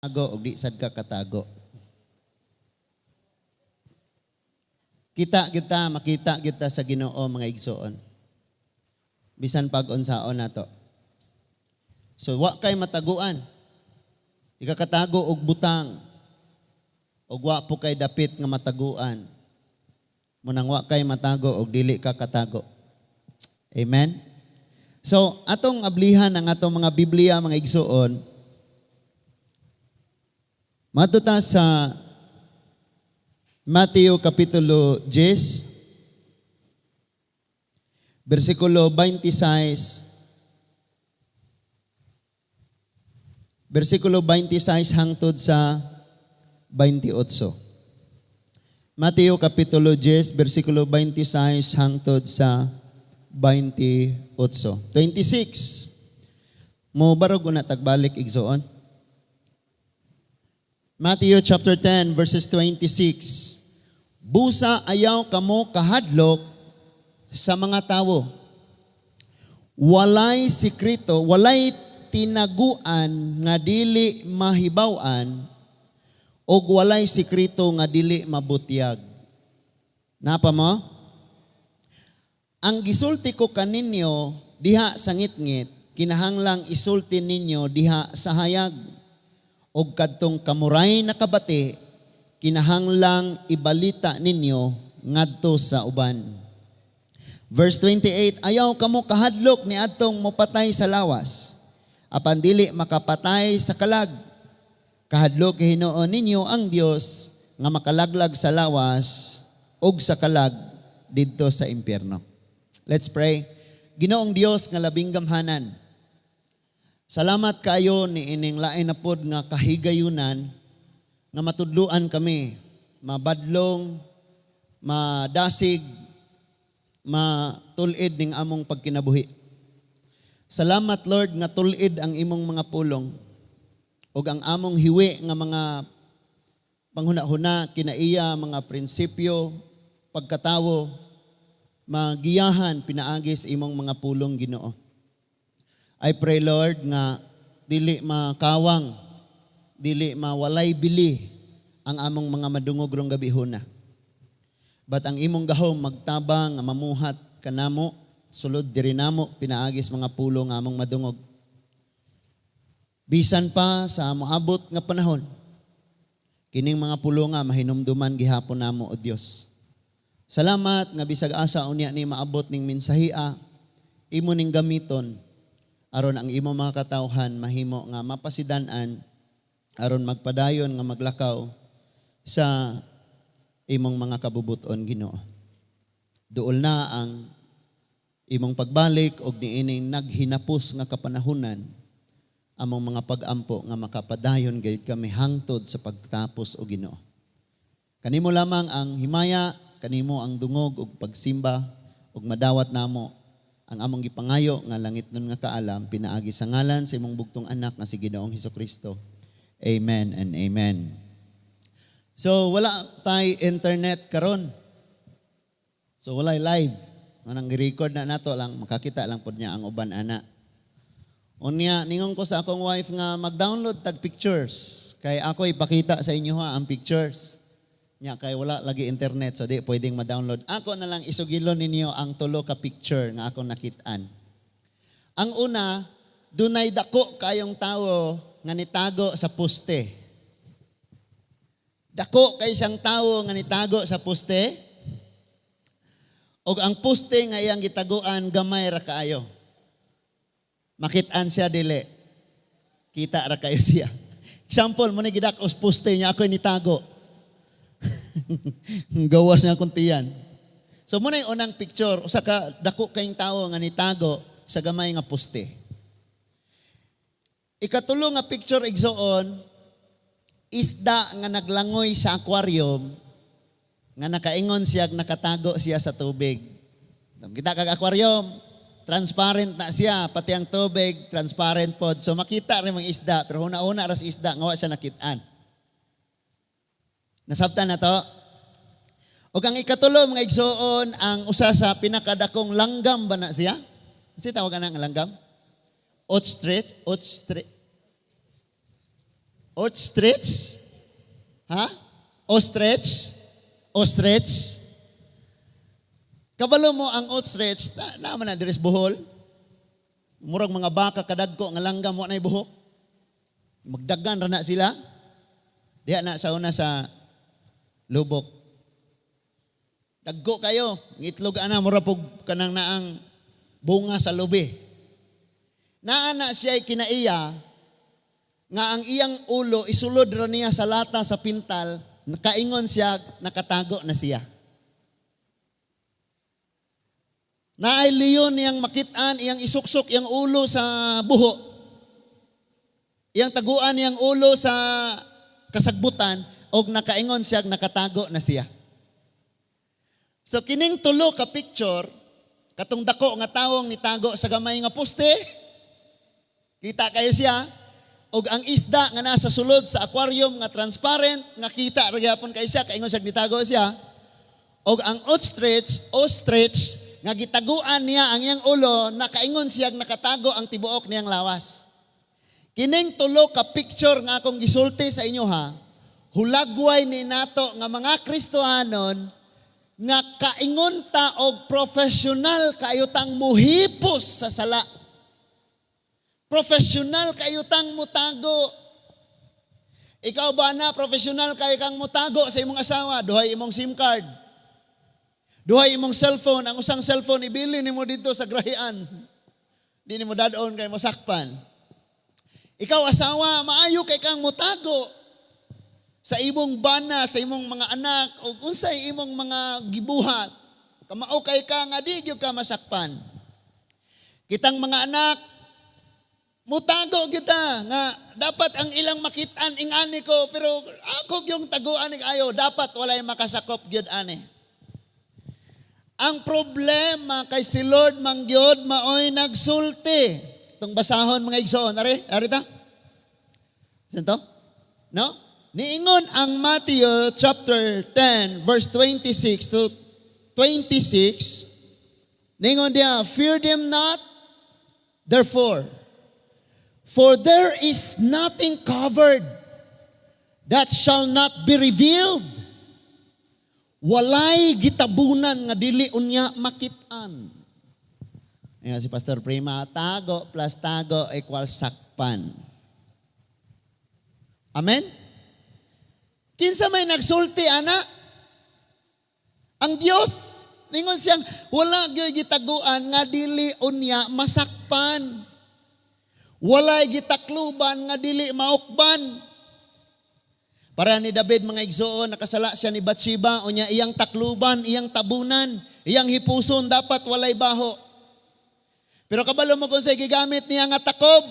o di sad ka katago. Makita kita sa Ginoo mga igsoon. Bisan pag-unsaon nato. So wa kay mataguan. Di ka katago og butang. Og wa po kay dapit nga mataguan. Munang wa kay matago og dili ka katago. Amen. So atong ablihan ang atong mga Biblia mga igsoon. Matuta sa Mateo Kapitulo 10, versikulo 26, hangtod sa 28. Mateo Kapitulo 10, versikulo 26 hangtod sa 28. 26. Mo barog una tagbalik igsoon. Matthew chapter 10 verses 26. Busa ayaw kamo kahadlok sa mga tawo. Walay sikreto, walay tinaguan nga dili mahibaw-an o walay sikreto nga dili mabutyag. Napa mo? Ang gisulti ko kaninyo diha sa ngitngit, kinahanglang isulti ninyo diha sa hayag. Og kadtong kamuray na kabati, kinahanglang ibalita ninyo ngadto sa uban. Verse 28, ayaw kamo kahadlok ni adtong mopatay sa lawas, apan dili makapatay sa kalag. Kahadlok Hinoon ninyo ang Dios nga makalaglag sa lawas og sa kalag didto sa impyerno. Let's pray. Ginoong Dios nga labing gamhanan, salamat kayo ni ining lain na pod nga kahigayunan nga matudluan kami, mabadlong, madasig, matulid ning among pagkinabuhi. Salamat Lord nga tulid ang imong mga pulong ug ang among hiwi nga mga panghuna-huna kinaiya mga prinsipyo, pagkatawo, magiyahan pinaagis imong mga pulong Ginoo. I pray Lord nga dili makawang, dili mawalay bili ang among mga madungog rong gabihuna. But ang imong gahom magtabang nga mamuhat kanamo, sulod diri namo pinaagis mga pulo nga among madungog. Bisan pa sa moabot nga panahon, kining mga pulo nga mahinumduman gihapon namo o Dios. Salamat nga bisag asa unya ni maabot ning mensahia, imo ning gamiton aron ang imo mga katawhan mahimo nga mapasidan-an aron magpadayon nga maglakaw sa imong mga kabubuton Ginoo. Duol na ang imong pagbalik og niining naghinapos nga kapanahunan among mga pag-ampo nga makapadayon gayud kami hangtod sa pagtapos o Ginoo. Kanimo lamang ang himaya, kanimo ang dungog ug pagsimba ug madawat namo ang among gipangayo nga langit nun nga kaalam, pinaagi sa ngalan sa imong bugtong anak nga si Ginoong Hesukristo. Amen and amen. So wala tay internet karon. So wala live. Manang gi-record na nato lang, makakita lang pod niya ang uban ana. Unya ningon ko sa akong wife nga mag-download tag pictures kay ako ipakita sa inyo ha ang pictures. Nya kay wala lagi internet so di pwedeng ma-download. Ako na lang isugilon ninyo ang tulo ka picture nga akong nakit-an. Ang una, dunay dako kayong tawo nga nitago sa poste. Dako kay siyang tawo nga nitago sa poste. Og ang poste nga iyang gitaguan gamay ra kaayo. Makit-an siya dili. Kita ra kayo siya. Example mo ni gidak-os poste niya ako nitago. Gawas nga kuntiyan. So muna yung unang picture, usa ka dako kayong tao nga nitago sa gamay nga poste. Ikatulo nga picture igsoon, isda nga naglangoy sa aquarium nga nakaingon siya nakatago siya sa tubig. Kita kag aquarium, transparent na siya, pati ang tubig transparent pod. So makita rin mga isda, pero una-una ras isda nga wa siya nakit-an. Nasabtan na to? O kang ikatulo mga igsoon, ang usa sa pinakadakong langgam ba na siya? Kasi tawag ka na ang langgam? Ostrich. Ostrich? Ha? Ostrich? Ostrich? Kabalo mo ang ostrich, naman na diris buhol. Murag mga baka kadagko nga langgam mo na buhok. Magdagan ra na sila. Diha na sa una sa lubok. Dagko kayo, ngitlog ana mura pug kanang naang bunga sa lubi. Naana siya kinaiya nga ang iyang ulo isulod ra niya sa lata sa pintal, nakaingon siya, nakatago na siya. Naay leon iyang makitaan, iyang isuksok iyang ulo sa buho. Iyang taguan iyang ulo sa kasagbutan og nakaingon siya, nakatago na siya. So kining tulo ka picture, katong dako nga tawong nitago sa gamay nga poste, kita kayo siya, og ang isda nga nasa sulod sa aquarium nga transparent, nga kita ra gyapon kay siya, kaingon siya nitago siya, og ang ostrich nga gitaguan niya ang iyang ulo, nakaingon siya nakatago ang tibuok niyang lawas. Kining tulo ka picture nga akong gisulti sa inyo ha, hulagway ni nato nga mga Kristohanon nga kaingon ta og professional kayo tang muhipos sa sala. Professional kayo tang mutago. Ikaw ba na professional kayo kang mutago sa imong asawa? Duhay imong SIM card. Duhay imong cellphone, ang usang cellphone ibili nimo dito sa grahian. Di nimo dadon kay mosakpan. Ikaw asawa, maayo kay kang mutago sa imong bana, sa imong mga anak o unsay imong mga gibuhat. Kamao kay ka nga di gyud ka masakpan. Kitang mga anak, mutago kita nga dapat ang ilang makitaan ingani ko pero ako yung taguan ning ayo dapat walay makasakop gyud ani. Ang problema kay si Lord mangyod maoy nagsulti. Itong basahon mga igsoon. Ari ta? Sento? No? Niingon ang Matthew chapter 10 verse 26 to 26. Niingon dia, fear them not, therefore, for there is nothing covered that shall not be revealed. Walay gitabunan nga dili unya makitaan. Ayan si Pastor Prima, tago plus tago equals sakpan. Amen? Kinsa may nagsulti, ana? Ang Diyos. Ningon siyang, wala gyud gitaguan nga dili unya masakpan. Walay gitakluban nga dili maukban. Para ni David mga igsoon, nakasala siya ni Bathsheba, unya iyang takluban, iyang tabunan, iyang hipuson, dapat walay baho. Pero kabalo mo kung sa'y gigamit niya nga takob,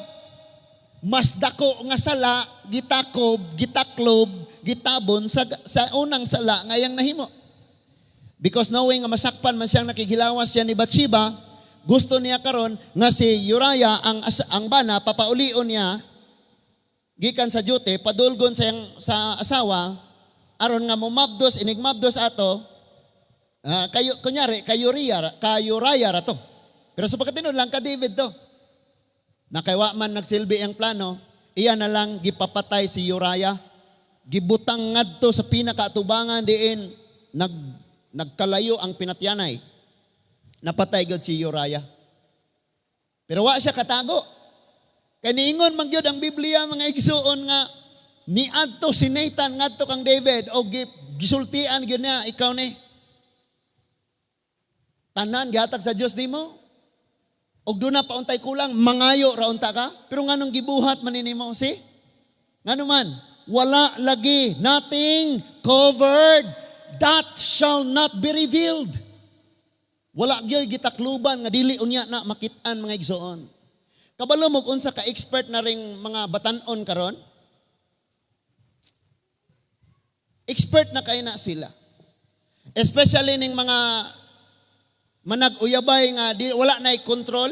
mas dako nga sala, gitakob, gitaklob, gitabon sa unang sala nga iyang nahimo. Because knowing nga masakpan man siyang nakigilawas siya ni Bathsheba, gusto niya karon nga si Uriah ang bana papaulion niya gikan sa duty padulgon sa asawa aron nga momabdos inigmabdos ato kayo kunyari kay Uriah ra to. Pero sa pagkatinud lang ka David to. Nakaywa man nagsilbi ang plano, iya na lang gipapatay si Uriah. Gibutang ngadto sa pinakaatubangan diin nagkalayo ang pinatyanay. Napatay gud si Uriah. Pero wa siya katago. Kaya niingon magyod ang Biblia mga igsuon nga niadto si Nathan ngadto kang David o gisultian gyud niya ikaw ni. Tanan gihatag sa Dios nimo. Og do na pauntay kulang mangayo ra unta ka pero nganong gibuhat man nimo si? Ngano man wala lagi nothing covered that shall not be revealed. Wala gyud gitakluban nga dili unya na makit-an mga igsoon. Kabalo mo unsa ka expert na ring mga batan-on karon? Expert na kay na sila. Especially ning mga manag-uyabay nga wala na control.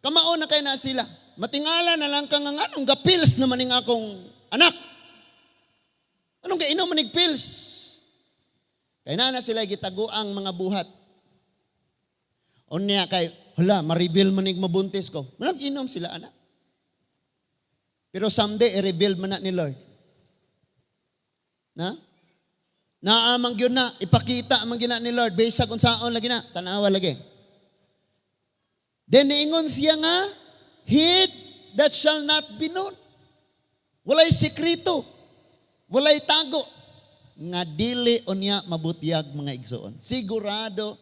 Kamao na kay na sila. Matingala na lang kang anong gapils naman ning akong anak. Anong gainom manig pills? Kay na sila gitaguang mga buhat. Unya kay hala, ma-reveal manig mabuntis ko. Manag-inom sila, anak. Pero someday, i-reveal man na ni Lord. Na? Naamang yun na, ipakita man yun na ni Lord, based kung saan lagi na, tanawa lagi. Then niingon siya nga, hid that shall not be known. Walay sikreto, walay tago, nga dili unya mabutiyag mga igsoon. Sigurado,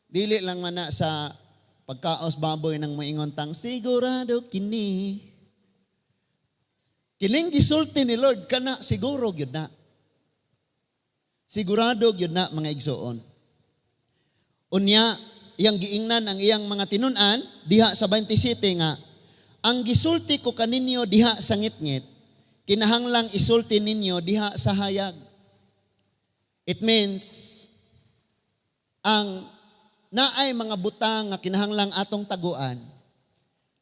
dili lang man na sa pagkaos baboy ng moingon tang, sigurado kini. Kining gisulti ni Lord, kana siguro yun na. Sigurado yun na mga igsoon. Unya, iyang giingnan ang iyang mga tinunan, diha sa 27 nga, ang gisulti ko kaninyo diha sa ngitngit, kinahanglang isulti ninyo diha sa hayag. It means, ang naay mga butang nga kinahanglang atong taguan,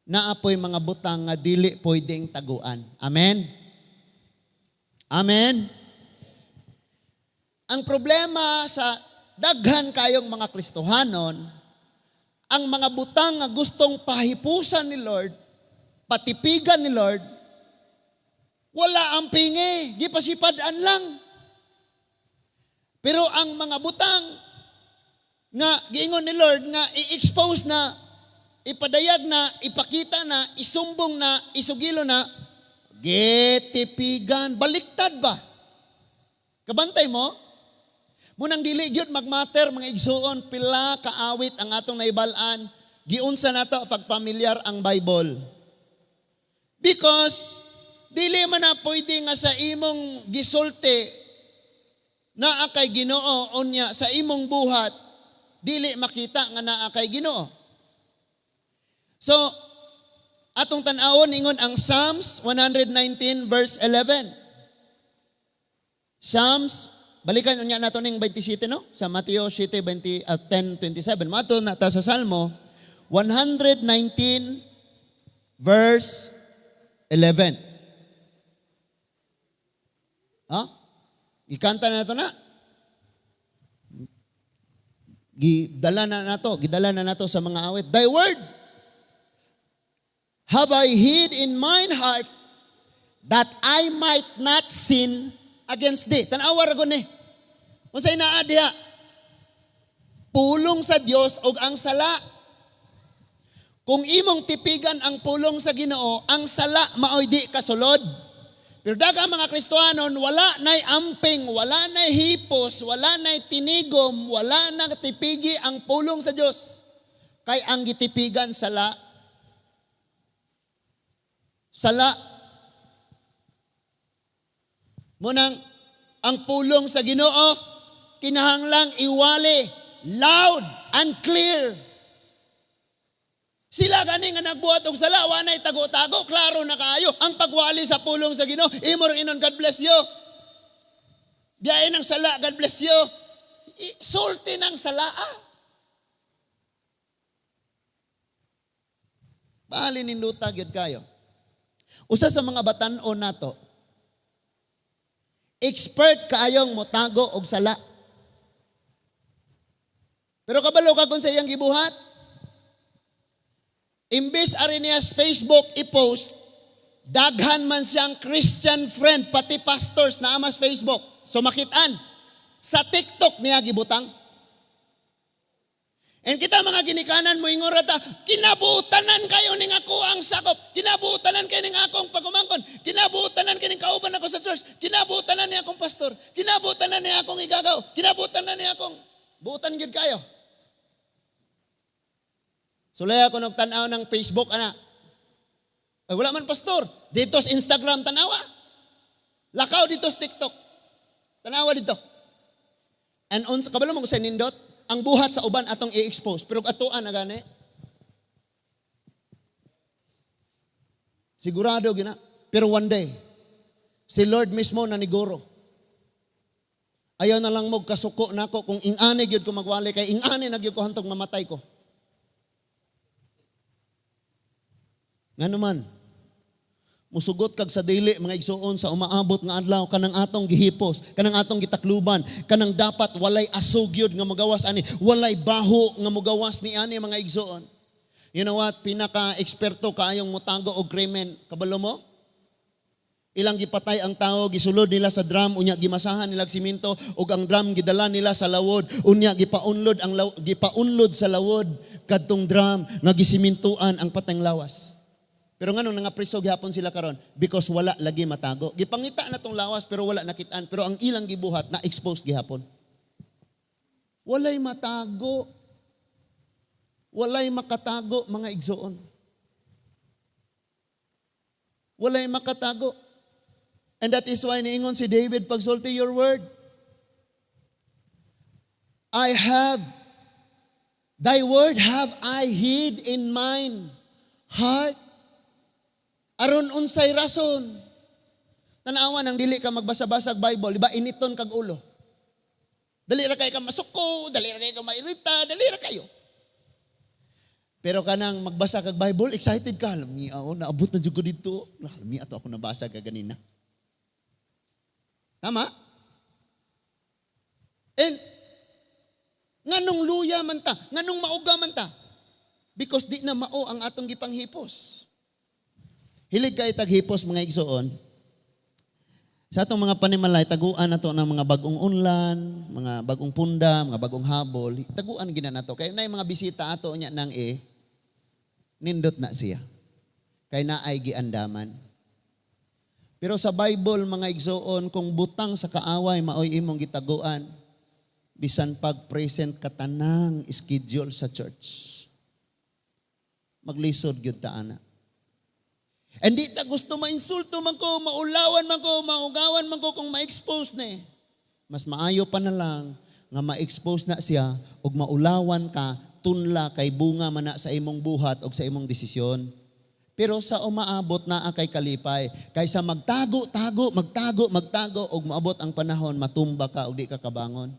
naapoy mga butang nga dili pwedeng taguan. Amen? Amen? Ang problema sa daghan kayong mga Kristohanon, ang mga butang nga gustong pahipusan ni Lord, patipigan ni Lord, wala ang pingi, gipasipadaan lang. Pero ang mga butang nga giingon ni Lord nga i-expose na, ipadayag na, ipakita na, isumbong na, isugilo na, getipigan, baliktad ba? Kabantay mo? Munang dili gyud magmatter mga igsuon, pila kaawit ang atong naibalaan, giunsa nato pag familiar ang Bible. Because dili man na pwede nga sa imong gisulti naa kay Ginoo unya sa imong buhat dili makita nga naa kay Ginoo. So atong tan-awon ingon ang Psalms 119 verse 11. Psalms, balikan unya nato ning 27 no sa Mateo 10:27. Mato na ta sa Salmo 119 verse 11. Ikanta na nato na. Gidala na nato sa mga awit. Thy word have I hid in mine heart that I might not sin against thee. Tanawa ra gud ni. Unsay naa diha? Pulong sa Dios og ang sala. Kung imong tipigan ang pulong sa Ginoo, ang sala maoy di kasulod. Pero daghang mga Kristohanon wala nay amping, wala nay hipos, wala nay tinigom, wala na tipigi ang pulong sa Dios. Kay ang gitipigan sala. Sala. Munang ang pulong sa Ginoo kinahanglang iwali, loud and clear. Sila gani nga nagbuhat og sala, wa nay tago-tago, klaro na kaayo. Ang pagwali sa pulong sa Ginoo, imo ring inon, God bless you. Biyahe ng sala, God bless you. Sulti ng sala. Bali ninduta gyud kayo. Usa sa mga batan-on nato, expert kaayong motago og sala. Pero kabalo ka kung sa iyang gibuhat, imbes ari niya sa Facebook i-post, daghan man siyang Christian friend, pati pastors na amas Facebook. So makitaan, sa TikTok niya gibutang. And kita mga ginikanan mo ingon rata, kinabutanan kayo ning ako ang sakop, kinabutanan kayo ning akong pagumangkon, kinabutanan kayo ning kauban ako sa church, kinabutanan niya akong pastor, kinabutanan niya akong igagaw, kinabutanan niya akong butan gyud kayo. Sulay ako nagtanaw ng Facebook, ana. Ay, wala man pastor. Dito sa Instagram, tanawa. Lakaw dito sa TikTok. Tanawa dito. And on sa kabalo mo sa nindot, ang buhat sa uban atong i-expose. Pero atuan na gani. Sigurado gina. Pero one day, si Lord mismo naniguro. Ayaw na lang mo kasuko nako kung ingani gyud ko magwali kay ingani na gyud ko hantog mamatay ko. Nga naman, musugot kag sa dili mga igsuon sa umaabot nga adlaw kanang atong gihipos, kanang atong gitakluban, kanang dapat walay asugyod nga mogawas ani, walay baho nga mogawas ni ani mga igsuon. You know what? Pinaka-eksperto kaayong mutago og krimen, kabalo mo? Ilang gipatay ang tao, gisulod nila sa drum, unya gimasahan nila og simento, ug ang drum gidala nila sa lawod, unya gipaunlod sa lawod kadtong drum nga gisimintuan ang patayng lawas. Pero nganong nangapriso gihapon sila karon? Because wala lagi matago. Gipangita na tong lawas pero wala nakitaan, pero ang ilang gibuhat na expose gihapon. Walay matago. Walay makatago, mga igsoon. Walay makatago. And that is why niingon si David, pagsulti your word. Thy word have I hid in mine heart. Aron unsay rason. Tanawan ang dili ka magbasa-basag Bible, iba initon kag ulo. Dali ra kayo ka masuko, dali ra kayo ka mairita, dali ra kayo. Pero kanang magbasa kag Bible, excited ka. Lami ako, naabot na dyan ko dito. Lami ato ako nabasa ka ganina. Tama? And, nganong luya man ta? Nganong mauga man ta? Because di na mao ang atong gipanghipos. Hilig kay taghipos mga igsoon. Sa atong mga panimalay, taguan nato ng mga bagong unlan, mga bagong punda, mga bagong habol. Taguan gina nato. Kaya na yung mga bisita ato niya nang nindot na siya. Kaya na ay giandaman. Pero sa Bible, mga igsoon, kung butang sa kaaway, maoy imong gitaguan, bisan pag-present katanang schedule sa church. Maglisod gyud ta ana. And di ta gusto mainsulto man ko, maulawan man ko, maugawan man ko kung ma-expose na. Mas maayo pa na lang nga ma-expose na siya ug maulawan ka, tunla kay bunga man na sa imong buhat o sa imong desisyon. Pero sa umaabot na kay kalipay, kaysa magtago ug maabot ang panahon, matumba ka ug di ka kabangon.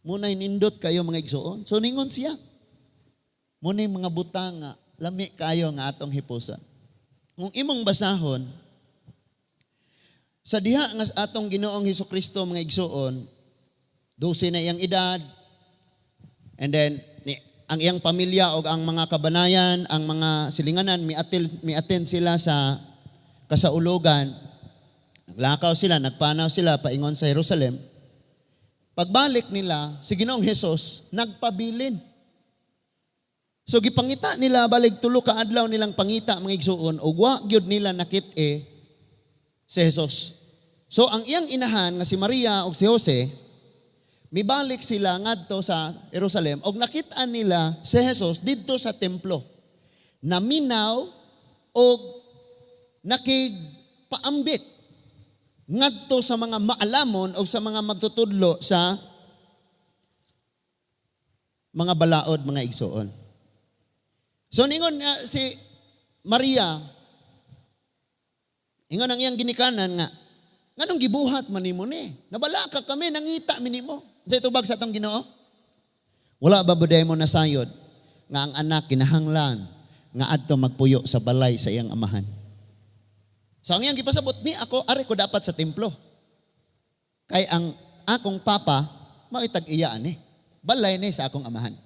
Muna'y nindot kayo mga igsoon. So ningon siya. Muna'y mga butang nga, lami kayo nga atong hipusan. Kung imong basahon, sa diha nga atong Ginoong Hesukristo mga igsoon, 12 na iyang edad, and then ang iyang pamilya o ang mga kabanayan, ang mga silinganan, miattend sila sa kasaulugan, naglakaw sila, nagpanaw sila paingon sa Jerusalem. Pagbalik nila, si Ginoong Hesus, nagpabilin. So gipangita nila balik tulo ka adlaw nilang pangita mga igsuon ug wa gyud nila nakit-e si Jesus. So ang iyang inahan nga si Maria ug si Jose mibalik sila ngadto sa Jerusalem ug nakit-an nila si Jesus didto sa templo. Naminaw ug nakigpaambit ngadto sa mga maalamon o sa mga magtutudlo sa mga balaod mga igsuon. So ningon nga si Maria, ingon ang iyang ginikanan nga, nganong gibuhat man nimo ni? Nabala ka kami, nangita mi nimo. Sa itubag sa atong Ginoo? Wala ba buday mo nasayod nga ang anak kinahanglan nga adto magpuyo sa balay sa iyang amahan? So ang iyang gipasabot ni ako, ari ko dapat sa templo. Kay ang akong papa, maitag-iyaan ni. Balay ni sa akong amahan.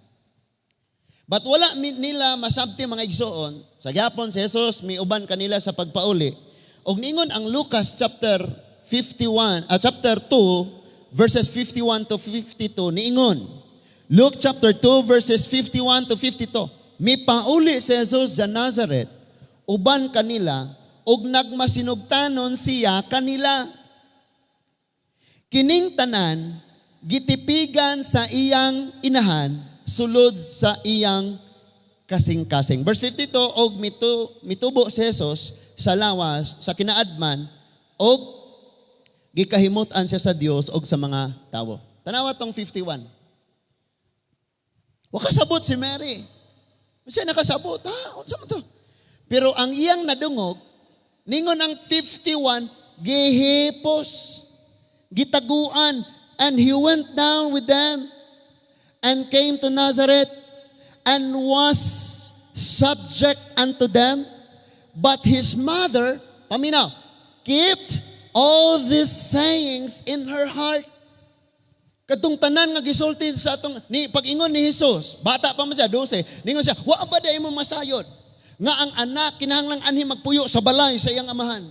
But wala nila masabti mga igsoon, sa gyapon si Jesus miuban kanila sa pagpauli. Og ningon ang Lucas chapter 2 verses 51 to 52 niingon. Luke chapter 2 verses 51 to 52. Mipauli si Jesus sa Nazareth, uban kanila og nagmasinugtanon siya kanila. Kining tanan gitipigan sa iyang inahan sulod sa iyang kasing-kasing. Verse 52, og mitubo si Jesus sa lawas, sa kinaadman, og gikahimutan siya sa Dios og sa mga tawo. Tanawa tong 51. Wakasabot si Mary. Siya nakasabot, unsa man to? Pero ang iyang nadungog, ningon ang 51, gihipos, gitaguan, and he went down with them, and came to Nazareth, and was subject unto them. But his mother, paminaw, kept all these sayings in her heart. Katong tanan nga gisulti sa atong, pag-ingon ni Jesus, bata pa man siya, 12, ningon siya, wa ba day mo masayod? nga ang anak kinahanglang anhi magpuyo sa balay sa iyang amahan.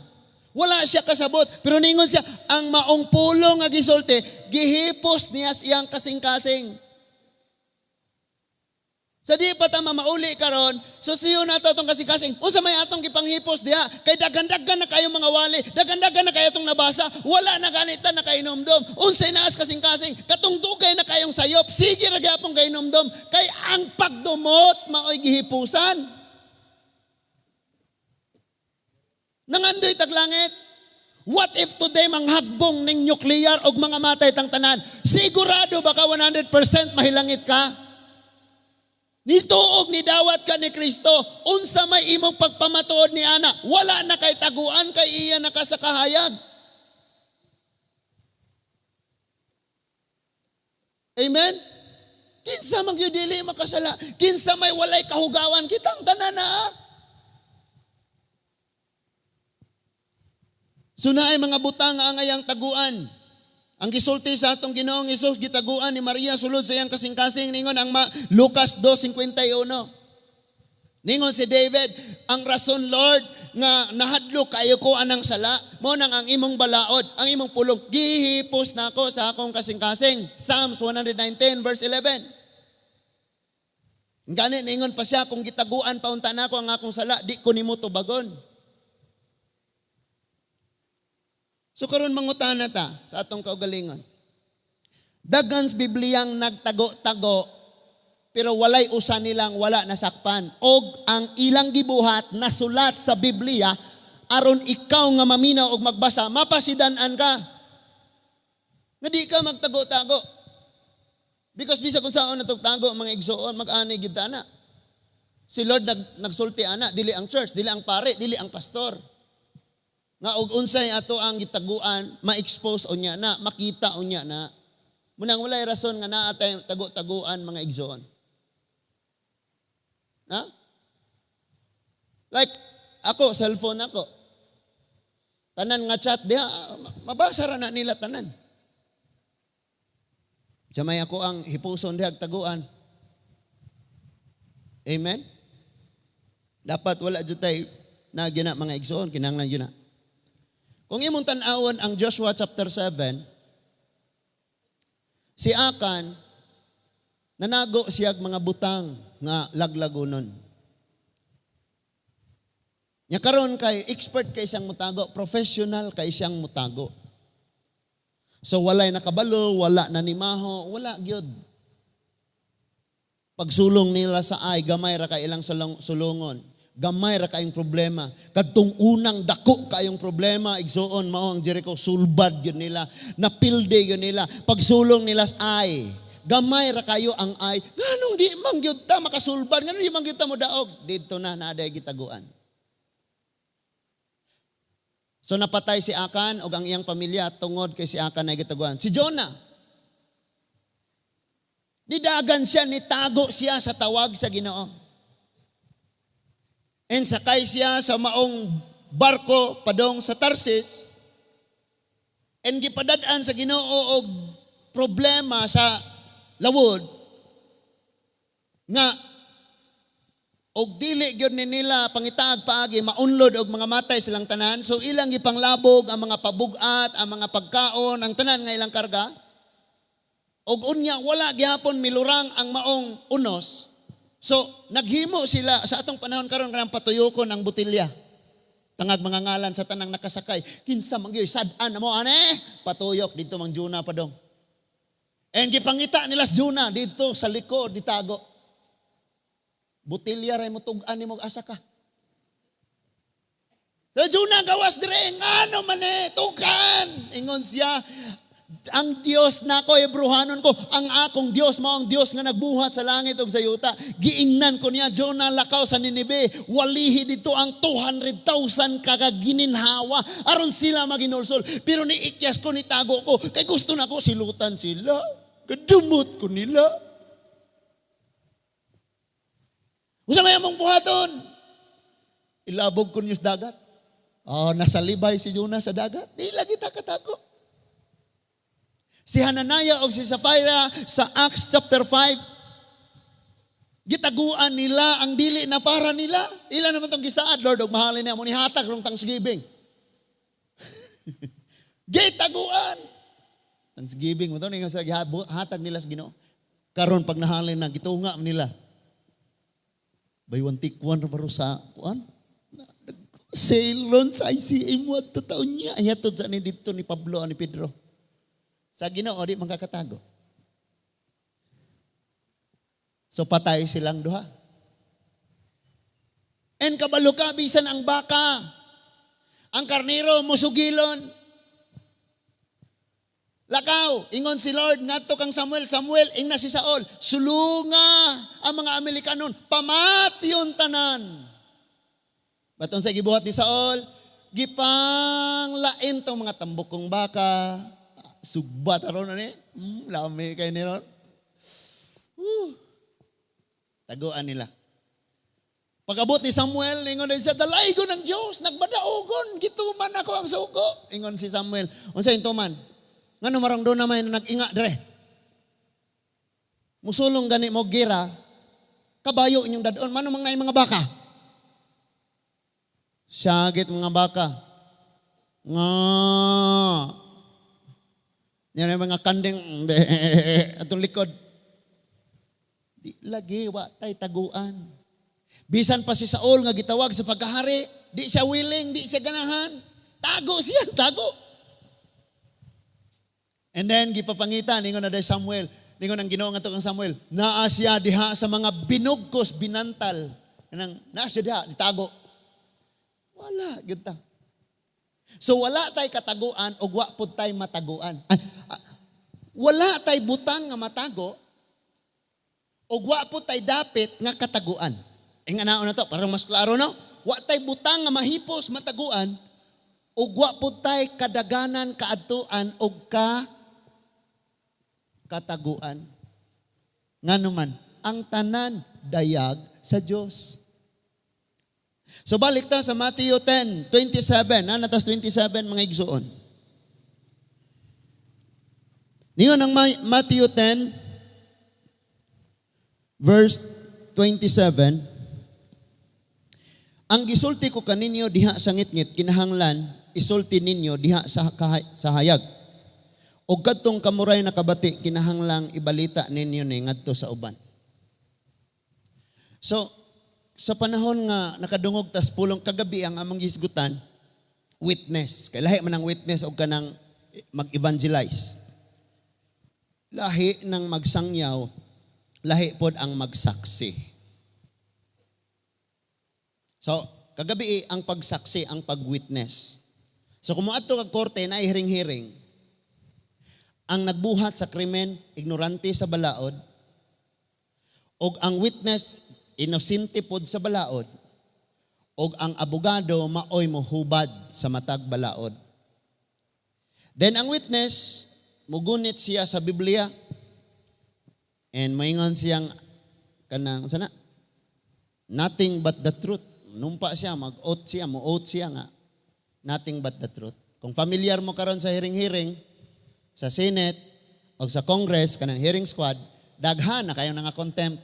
Wala siya kasabot, pero ningon siya, ang maong pulong nga gisulti, gihipos niya siyang kasing-kasing. Sa di pa ta mauli karon, so siyo na to itong kasing-kasing. Unsa may atong gipanghipos diha, kay dagan-dagan na kayo mga wali, dagan-dagan na kayo itong nabasa, wala na ganita na kayo inomdom. Unsay naas kasing-kasing, katong dugay na kayong sayop, sige ra gyapon kayo inomdom, kay ang pagdumot maoy gihipusan. Nangandoy taglangit. What if today manghagbong ning nuclear og mga matay tang tanan? Sigurado baka 100% mahilangit ka? Nituog ni dawat ka ni Kristo, unsa may imong pagpamatuod ni ana, wala na kay taguan kay iya nakasakahayag. Amen? Kinsa man gyud dili makasala, kinsa may walay kahugawan kitang tanan na. Sunaay mga butang nga angayang taguan. Ang gisulti sa atong Ginoong Hesus gitaguan ni Maria sulod sa iyang kasing-kasing ningon ang Lucas 2:51. Ningon si David, ang rason Lord nga nahadlok kayo ko anang sala, mo nang ang imong balaod, ang imong pulong, gihipos nako sa akong kasing-kasing. Psalms 119 verse 11. Gani ningon pa siya, kung gitaguan paunta nako ang akong sala, di ko nimo tubagon. So karon mangutana ta sa atong kaugalingon. Daghans Bibliyang nagtago-tago pero walay usa nilang wala nasakpan. Og ang ilang gibuhat nasulat sa Biblia aron ikaw nga maminaw og magbasa mapasidan-an ka. Nga di ka magtago-tago. Because bisa kung saan natugtago mga igsoon mag-ani gyud ta na. Si Lord nagsulti ana, dili ang church, dili ang pare, dili ang pastor. Nga og unsay ato ang gitaguan, ma-expose unya na, makita unya na. Munang walay rason nga naa tay tago-taguan mga igsoon. Na? Like ako, cellphone ako. Tanan nga chat diha, mabasa ra na nila tanan. Samay ako ang hipuson diha taguan. Amen. Dapat wala jud tay na gina mga igsoon kinahanglan yun na. Kung imong tan-awon ang Joshua chapter 7, si Akan, nanago siyag mga butang nga laglagonon. Nya karon kay expert kay siyang mutago, professional kay siyang mutago. So walay nakabalo, wala nanimaho, wala gyud. Pagsulong nila sa ay, gamay ra kay ilang sulungon. Gamay ra kayong problema. Kadtong unang dako kayong problema, igsoon mao ang Jericho, sulbad yun nila, napilde yun nila. Pagsulong nila sa ay, gamay ra kayo ang ay, nganong di man gyud ta makasulbad, nganong di man gyud ta mo daog. Dito na naaday gitaguan. So napatay si Akan o ang iyang pamilya tungod kay si Akan ay gitaguan. Si Jonah, didagan siya, nitago siya sa tawag sa Ginoo. And sakay siya sa maong barko padong sa Tarsis. And gipadadaan sa Ginoo og problema sa lawod nga og dili gyud ni nila pangitaag paagi maunlod og mga matay silang tanan. So ilang gipanglabog ang mga pabugat, ang mga pagkaon, ang tanan nga ilang karga. Og unya wala gyapon milurang ang maong unos. So, naghimo sila sa atong panahon karon kanang patuyokon ang botelya. Tangag mga ngalan sa tanang nakasakay. Kinsa man gyud sad-an mo ane? Patuyok dito mang Juna padong. And gipangita nila sa Juna dito sa likod ditago. Botelya ray mo tug-an nimo asa ka. Sa Juna gawas dire ngano man tugan. Ingon siya, ang Dios nako Hebrehanon ko, ang akong Dios mao ang Dios nga nagbuhat sa langit ug sa yuta. Giingnan ko niya Jonah lakaw sa Ninive, walihi dito ang 200,000 kagagininhawa aron sila maginulsol. Pero niikyas ko, nitago ko kay gusto nako silutan sila. Kadumot ko nila. Usa may among buhaton? Ilabog ko niyo sa dagat. Oh, nasalibay si Jonah sa dagat. Di lagi ta katako. Si Hananiah o si Sapphira sa Acts chapter 5, Gitaguan nila ang dili na para nila. Ila naman tong gisaad, Lord, og mahalin niya mo ni hatag rong Thanksgiving. Gitaguan. Thanksgiving mo to ningon sa hatag nila sa Ginoo. Karon pag nahalin na gitunga nila. Buy one take one ra sa kuan. Sailon sa ICM mo at taon niya. Ayatod sa ni dito ni Pablo ni Pedro. Sa Ginoo di magkakatago. So patay silang duha. And kabalo ka, bisan ang baka, ang karnero, musugilon. Lakaw, ingon si Lord, ngadto kang Samuel, ing na si Saul, sulunga ang mga Amerikanon, pamation tanan. Baton sa gibuhat ni Saul, gipang lain tong mga tambok kong baka, sugbat aron ani, lami kay ni ron. Taguan nila. Pag-abot ni Samuel, ingon din siya, dalaygo ng Diyos, nagbadaogon, gituman ako ang sugo. Ingon si Samuel, unsa intuman? Ngano marang do na may nag-inga dire. Musulong gani mo gira, kabayo inyong dadon, mano mga mga baka? Syagit mga baka. Nga. Yan yung mga kanding, atong likod. Di lagi, wa tay taguan. Bisan pa si Saul nga gitawag sa pagkahari, di siya willing, di siya ganahan. Tago siya, tago. And then, gipapangitan, ningon na day Samuel, ningon ang Ginoo nga to kang Samuel, naa siya diha sa mga binugkos, binantal. Naa siya diha, ditago. Wala, gita. So wala tay kataguan, o wa pud tay mataguan. Wala tay butang nga matago, o wa pud tay dapit nga kataguan. Nga naon na to, para mas klaro no? Wa tay butang nga mahipos mataguan, ug wa pud tay kadaganan kaadtuan og kataguan. Ngano man ang tanan dayag sa Dios. So balik ta sa Matthew 10:27, natas 27 mga igsuon. Ningon ang Matthew 10 verse 27, ang gisulti ko kaninyo diha sa ngitngit, kinahanglan isulti ninyo diha sa hayag. O kadtong kamuray na kabati, kinahanglang ibalita ninyo ni ngadto sa uban. So, sa panahon nga nakadungog tas pulong kagabi ang among gisgutan, witness. Kay lahi man ang witness o kanang mag-evangelize. Lahi ng magsangyaw, lahi pod ang magsaksi. So, kagabi ang pagsaksi, ang pag-witness. So, kung moadto kag korte na hiring-hiring, ang nagbuhat sa krimen, ignorante sa balaod, o ang witness, inosente pod sa balaod, o ang abogado, maoy mohubad sa matag balaod. Then ang witness, mugunit siya sa Biblia, and maingon siyang, kanang, sana, nothing but the truth. Numpa siya, mag-oath siya, mo-oath siya nga. Nothing but the truth. Kung familiar mo karon sa hiring-hiring, sa Senate, o sa Congress, kanang hearing squad, daghan na kayo nga contempt.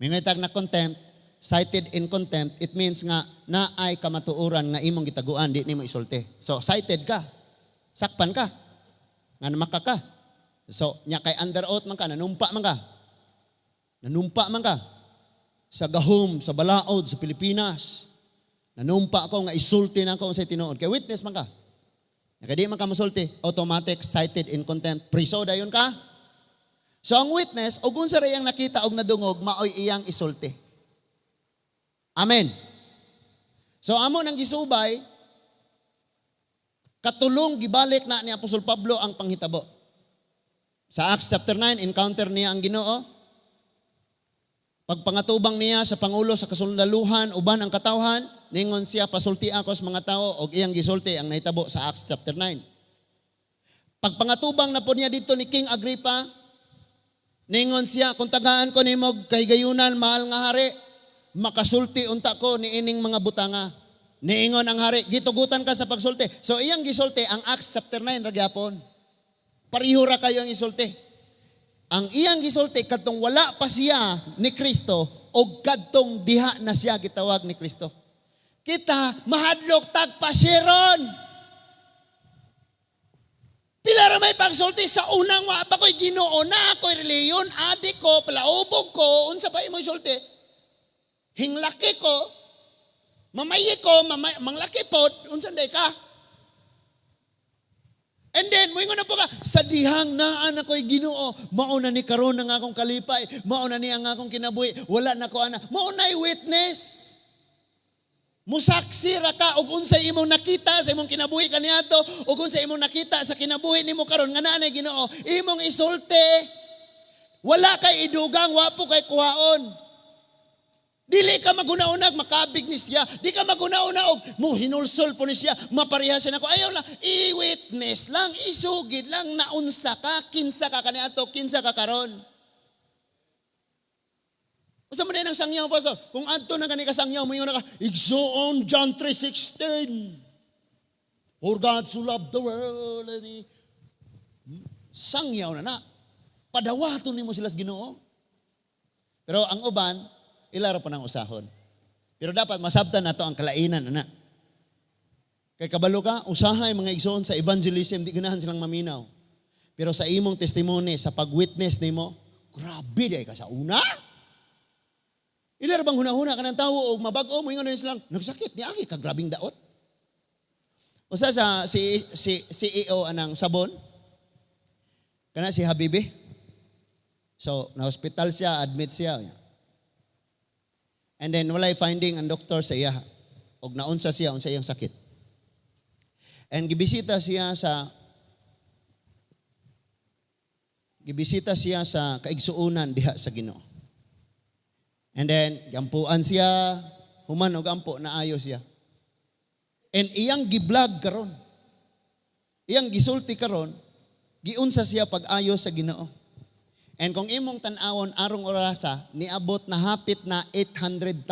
Mingitag na contempt, cited in contempt, it means nga naay kamatuoran nga imong gitaguan, di nimo isulti. So, cited ka, sakpan ka, nga namaka ka. So, nya kay under oath man ka, nanumpa man ka. Nanumpa man ka. Sa gahom, sa balaod, sa Pilipinas. Nanumpa ako nga isulti na ako sa tinuod. Kaya witness man ka. Kaya di man ka masulti, automatic cited in contempt. Priso dayon ka. So ang witness, o kung sa rayang nakita og nadungog, maoy iyang isulti. Amen. So amo nang gisubay, katulong gibalik na ni Apostol Pablo ang panghitabo. Sa Acts chapter 9, encounter niya ang Ginoo. Pagpangatubang niya sa Pangulo sa kasundaluhan, uban ang katawhan, ningon siya, pasulti ako sa mga tao, o iyang gisulti ang nahitabo sa Acts chapter 9. Pagpangatubang na po niya dito ni King Agrippa, ningon siya, kung tagaan ko ni mog kahigayunan, mahal nga hari, makasulti unta ko ni ining mga butanga. Niingon ang hari, gitugutan ka sa pagsulti. So iyang gisulti ang Acts chapter 9 ragyapon. Pariho ra kayo ang isulti. Ang iyang gisulti kadtong wala pa siya ni Kristo o kadtong diha na siya gitawag ni Kristo. Kita mahadlok tagpasiron. Pila ra may pagsulti sa unang wa pa ko'y Ginoo na ako'y reliyon, adik ko, palaubog ko, unsa pa imo'y sulti? Hinglaki ko, mamayi ko, manglaki po, unsa day ka? And then, moingon na po ka, sa dihang naan ako'y Ginoo, mauna ni karon ang akong kalipay, mauna ni ang akong kinabuhi, wala na ko ana, maunay witness. Musaksi ra ka og unsay imong nakita sa imong kinabuhi kaniadto ug unsay imong nakita sa kinabuhi nimo karon nga naanay Ginoo, imong isulti. Wala kay idugang, wa po kay kuhaon. Dili ka maguna-unag makabig ni siya. Di ka maguna-una og mo hinulsol po ni siya, mapareha siya nako. Ayaw lang, i-witness lang, isugid lang na unsa ka, kinsa ka kaniadto, kinsa ka karon. Unsa man din ang sangyaw, pastor? Kung adto na kani ka sangyaw, mo ka, igsoon John 3:16. For God so loved the world. Sangyaw na. Padawaton nimo sila sa Ginoo. Pero ang uban, ilaro pa ng usahon. Pero dapat masabtan nato ang kalainan, anak. Kay kabalo ka, usahay mga igsoon sa evangelism, di ganahan silang maminaw. Pero sa imong testimony, sa pag-witness nimo, grabe day ka sa una. Ilaro bang hunahuna ka ng tao o mabag-o mo yung silang, nagsakit, niagi ka, grabing daot. Usa sa CEO anang sabon, kana si Habibi. So, na-hospital siya, admit siya. And then, walay finding ang doktor sa iya. Og naunsa siya, unsa iyang sakit. And gibisita siya sa kaigsuunan diha sa Ginoo. And then, gampuan siya, human og ampo, naayo siya. And iyang giblog karon. Iyang gisulti karon, giunsa siya pag-ayo sa Ginoo. And kung imong tan-awon arong orasa, niabot na hapit na 800,000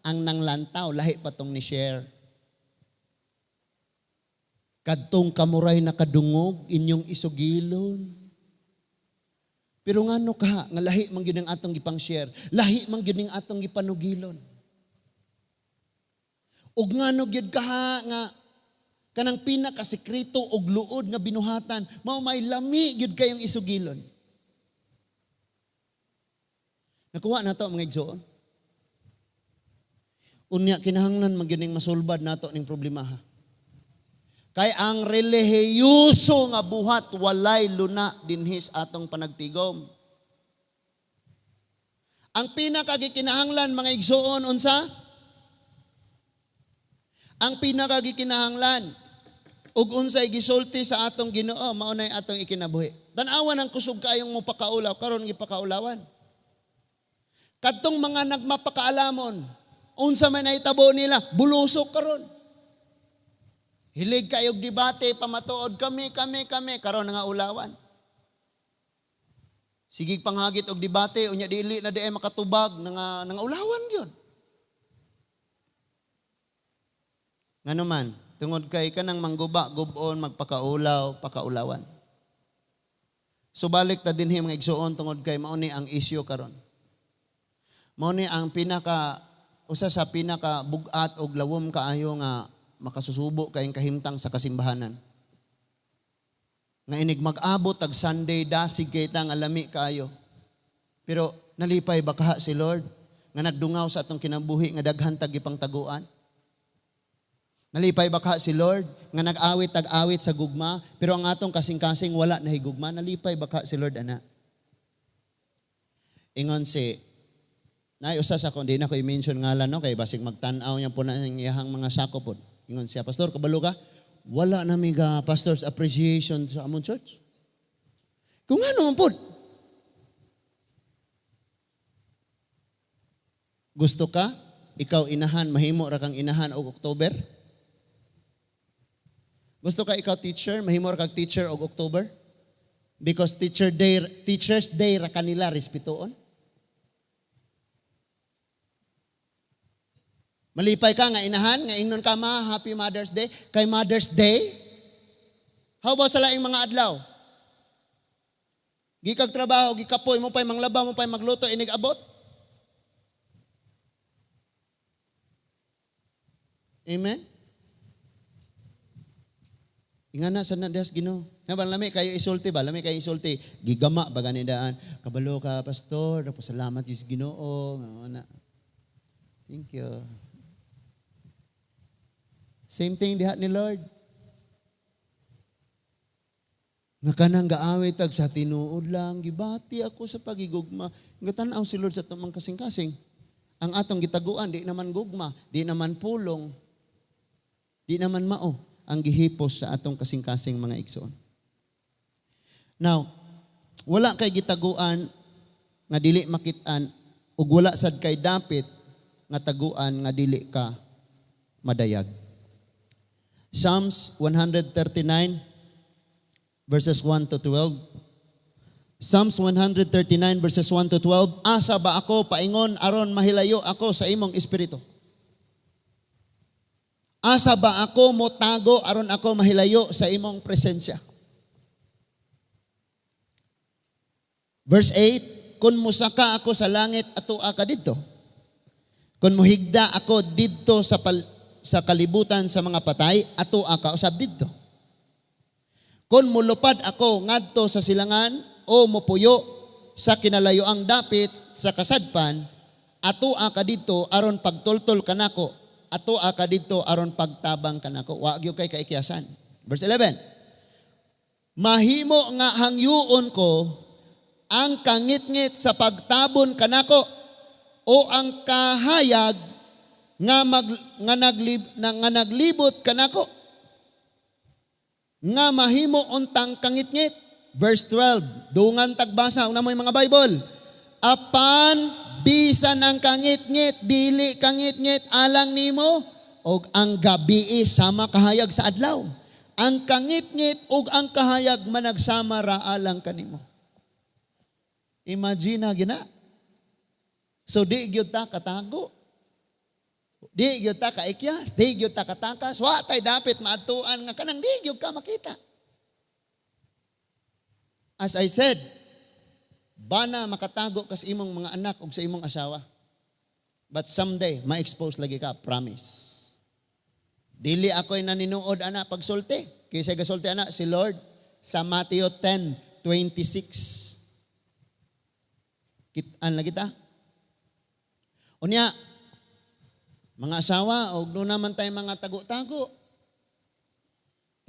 ang nanglantaw, lahi patong ni share. Kadtong kamuray na kadungog, inyong isugilon. Pero ngano ka, nga lahi man gyud ang atong gipang share, lahi man gyud ang atong gipanugilon. Ug ngano gyud ka nga kanang pinakasekreto og luod nga binuhatan, mao may lami gyud kayong isugilon. Nakuha na ito mga igsoon. Unya kinahanglan magyaning masulbad na ito ning problema ha. Kay ang relihiyoso nga buhat walay luna dinhis atong panagtigom. Ang pinakagikinahanglan mga igsoon unsa? Ang pinakagikinahanglan ug unsay gisulti sa atong Ginoo mao nay atong ikinabuhi. Tan-awan ang kusog kayong mo pakaulaw karon gipakaulawan. Kadtong mga nagmapakaalamon, unsa man nahitabo nila, bulusok karon. Hilig kayog debate, pamatuod kami, karon nga ulawan. Sigig panghagit og debate, unya dili na diay makatubag nga ulawan gyud. Ngano man, tungod kay kanang mangguba, gubon, magpakaulaw, pakaulawan. Subalik ta dinhi mga igsuon tungod kay mao ni ang isyu karon. Mao ni ang usa sa pinaka bugat og lawom kaayo nga makasusubo kayong kahimtang sa kasimbahanan. Nga inig mag-abot tag Sunday dasig kay tang alami kaayo. Pero nalipay baka si Lord nga nagdungaw sa atong kinabuhi nga daghan tag ipang taguan. Nalipay baka si Lord nga nag-awit tag-awit sa gugma pero ang atong kasing-kasing wala na higugma. Nalipay baka si Lord ana. Ingon si usa sa kundi na ko i-mention ngalan no kay basig magtan-aw niya po na ang iyang mga sako po. Ingon siya, pastor, kabalo ka? Wala na miga pastor's appreciation sa among church. Kung ano man po. Gusto ka? Ikaw inahan, mahimo ra kang inahan og October? Gusto ka ikaw teacher, mahimo ra kang teacher og October? Because Teacher's Day ra kanila respetuon. Malipay ka nga inahan, nga ingnon ka Happy Mother's Day. Kay Mother's Day, how about sa laing mga adlaw? Gikag trabaho, gikapoy mo pa'y manglaba mo pa'y magluto, inig abot. Amen? Ingana sa nadas Ginoo. Nga ba, lami kayo isulti ba? Lami kayo isulti. Gigama ba ganidaan? Kabalo ka, pastor. Salamat yung Ginoo. Thank you. Same thing diha ni Lord. Nga kanang gaawit tag sa tinuod lang, gibati ako sa pagigugma. Nga tanaw si Lord sa tumang kasing-kasing. Ang atong gitaguan, di naman gugma, di naman pulong, di naman mao ang gihipos sa atong kasing-kasing mga igsoon. Now, wala kay gitaguan nga dili makitaan ug wala sad kay dapit nga taguan nga dili ka madayag. Psalms 139 verses 1 to 12. Psalms 139 verses 1 to 12. Asa ba ako paingon aron mahilayo ako sa imong espiritu? Asa ba ako motago aron ako mahilayo sa imong presensya? Verse 8, kun musaka ako sa langit atua ka didto. Kun muhigda ako didto sa kalibutan sa mga patay, atua ka usab didto. Kun mulupad ako ngadto sa silangan o mupuyo sa kinalayoang dapit sa kasadpan, atua ka didto aron pagtultol kanako, atua ka didto aron pagtabang kanako. Wa gyud kay kaikyasan. Verse 11. Mahimo nga hangyuon ko ang kangitngit sa pagtabon kanako o ang kahayag nga naglibot kanako nga mahimo untang kangitngit. Verse 12, dungan tagbasa una mo yung mga Bible. Apan bisan ang kangitngit, dili kangitngit alang nimo og ang gabi sama kahayag sa adlaw. Ang kangitngit ug ang kahayag managsama ra alang kanimo. Imagine na gina. So di gyud ta katago. Di gyud ta kaikyas, di gyud ta katakas, wa tay dapit maadtuan nga kanang di gyud ka makita. As I said, bana makatago kas imong mga anak ug sa imong asawa. But someday ma-expose lagi ka, promise. Dili ako'y naninuod ana pagsulti. Kaysa gasulti ana si Lord sa Matthew 10:26. Kitaan lagi ta. Unya, mga asawa, og doon naman tayo mga tago-tago.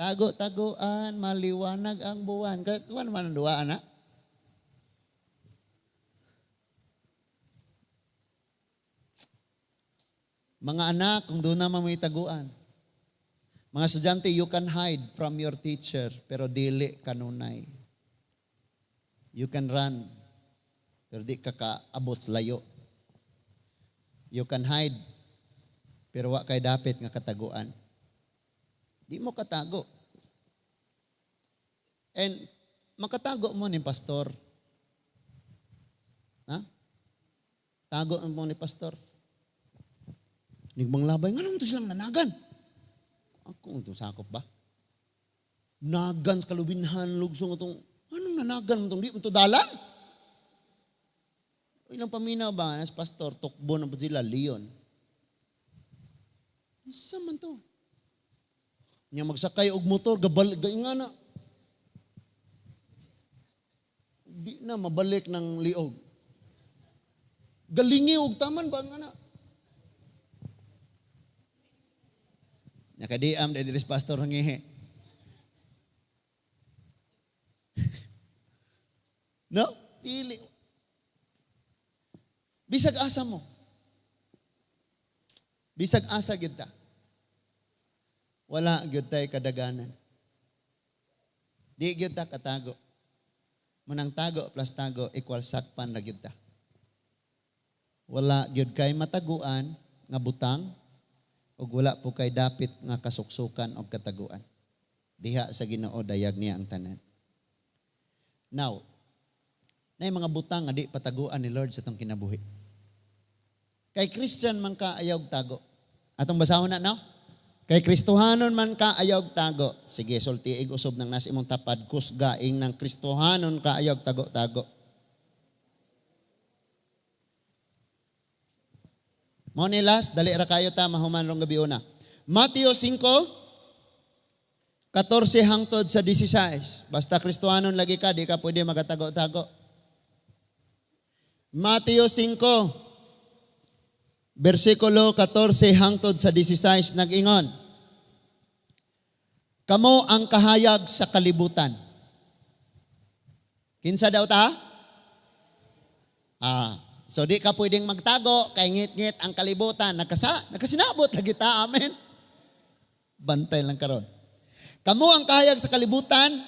Tago-taguan, maliwanag ang buwan. Kuwan man ang duwa, anak? Mga anak, kung doon naman may taguan. Mga estudyante, you can hide from your teacher, pero dili kanunay. You can run, pero di ka kaabot sa layo. You can hide, pero wa kay dapit nga kataguan. Di mo katago. And makatago mo ni pastor. Ha? Tago mo ni pastor. Nigmang labay, nga naman ito silang nanagan. Ako, ito sakop ba? Nagan sa kalubinhan, lugsong itong, anong nanagan mo itong, di mo ito dalan? Ilang paminaw ba, nas pastor, tukbo na po sila, Leon. Saan man to? Niya magsakay og motor, gabalik, nga na. Di na mabalik ng liog. Galingi og taman ba nga na? Nakadiam, dadiris pastor hangihe. No? Dili. Bisag asa mo. Bisag asa gyud ta. Wala gyud tay kadaganan. Di gyud ta katago. Munang tago plus tago equal sakpan na gyud ta. Wala gyud kay mataguan nga butang ug wala po kay dapit nga kasuksukan og kataguan. Diha sa Ginoo dayag niya ang tanan. Now, nay mga butang nga di pataguan ni Lord sa tong kinabuhi. Kay Christian man ka ayaw tago. Atong basahon na, no? Kay Kristohanon man ka ayog tago. Sige, sultiig usob ng nas imong tapad kusgaing ng Kristohanon ka ayog tago-tago. Mo nilas, dali ra kayo ta mahuman rong gabi una. Mateo 5:14 hangtod sa 16. Basta Kristohanon lagi ka, di ka pwede magatago-tago. Mateo 5 versikulo 14 hangtod sa 16 nag-ingon. Kamo ang kahayag sa kalibutan. Kinsa daw ta? So di ka pwedeng magtago kay ngit-ngit ang kalibutan. Nakasinabot lagi ta, amen. Bantay lang karon. Kamo ang kahayag sa kalibutan,